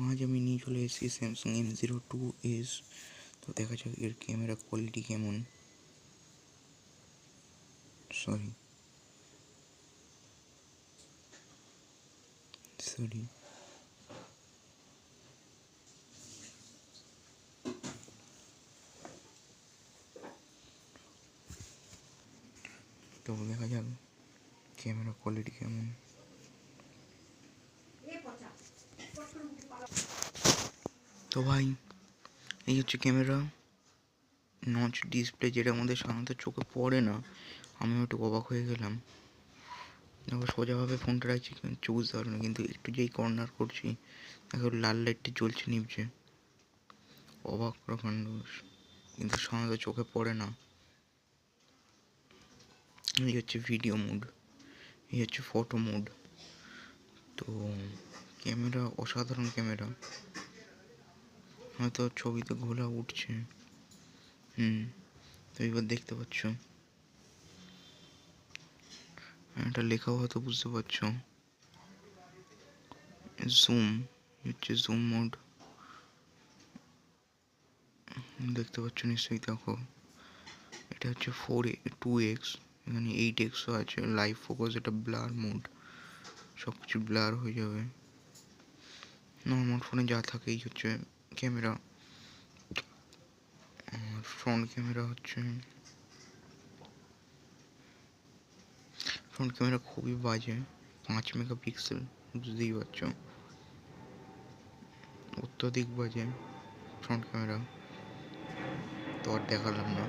আজ আমি নিয়ে চলে এসেছি স্যামসাং M02s। তো দেখা যাক এর ক্যামেরা কোয়ালিটি কেমন। সরি তো দেখা যাক ক্যামেরা কোয়ালিটি কেমন। তো ভাই এই হচ্ছে ক্যামেরা নচ ডিসপ্লে, যেটার মধ্যে সাধারণত চোখে পড়ে না। আমিও একটু অবাক হয়ে গেলাম। দেখো সোজাভাবে ফোনটা রাখছি কিন্তু বুঝতে পারবো না, কিন্তু একটু যেই কর্নার করছি দেখো লাল লাইটটি জ্বলছে নিভছে। অবাক রকম, কিন্তু সাধারণত চোখে পড়ে না। এই হচ্ছে ভিডিও মোড, এই হচ্ছে ফটো মোড। তো ক্যামেরা অসাধারণ ক্যামেরা, হয়তো ছবিতে ঘোলা উঠছে। তো এবার দেখতে পাচ্ছ একটা লেখাও হয়তো বুঝতে পারছো। জুম হচ্ছে জুম মোড, দেখতে পাচ্ছ নিশ্চয়ই। দেখো এটা হচ্ছে 2x, এখানে 8xও আছে। লাইভ ফোকাস, এটা ব্লার মোড, সব কিছু ব্লার হয়ে যাবে। নর্মাল ফোনে যা থাকে এই হচ্ছে ক্যামেরা। আর ফ্রন্ট ক্যামেরা হচ্ছে, ফ্রন্ট ক্যামেরা খুবই বাজে, 5 মেগাপিক্সেল, বুঝতেই পারছো, অত্যধিক বাজে ফ্রন্ট ক্যামেরা। তো আর দেখালাম না।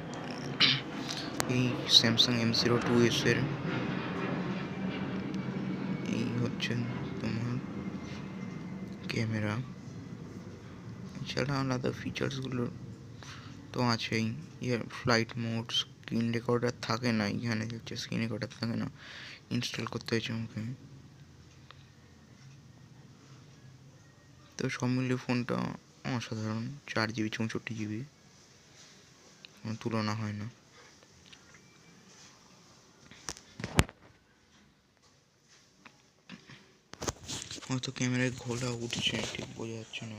এই স্যামসাং M02s এর এই হচ্ছে তোমার ক্যামেরা। এছাড়া আলাদা ফিচার্সগুলো তো আছেই। ইয়ার ফ্লাইট মোড, স্ক্রিন রেকর্ডার থাকে না, এখানে হচ্ছে স্ক্রিন রেকর্ডার থাকে না, ইনস্টল করতে হয়েছে আমাকে। তো সব মিলিয়ে ফোনটা অসাধারণ। 4GB 64GB, কোনো তুলনা হয় না। হয়তো ক্যামেরায় ঘোলা উঠছে, ঠিক বোঝা যাচ্ছে না।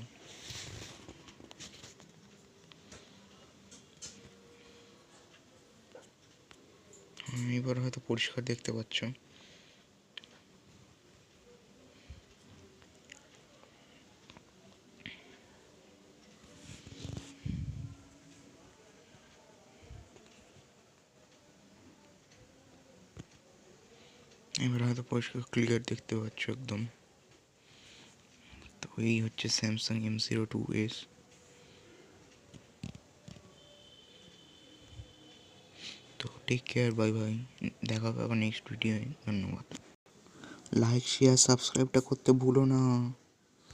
এবার হয়তো পরিষ্কার দেখতে পাচ্ছ। এবার হয়তো পরিষ্কার ক্লিয়ার দেখতে পাচ্ছ একদম। তো এই হচ্ছে স্যামসাং M02s। তো টেক কেয়ার, বাই বাই, দেখা হবে আবার নেক্সট ভিডিওয়। ধন্যবাদ। লাইক শেয়ার সাবস্ক্রাইবটা করতে ভুলো না।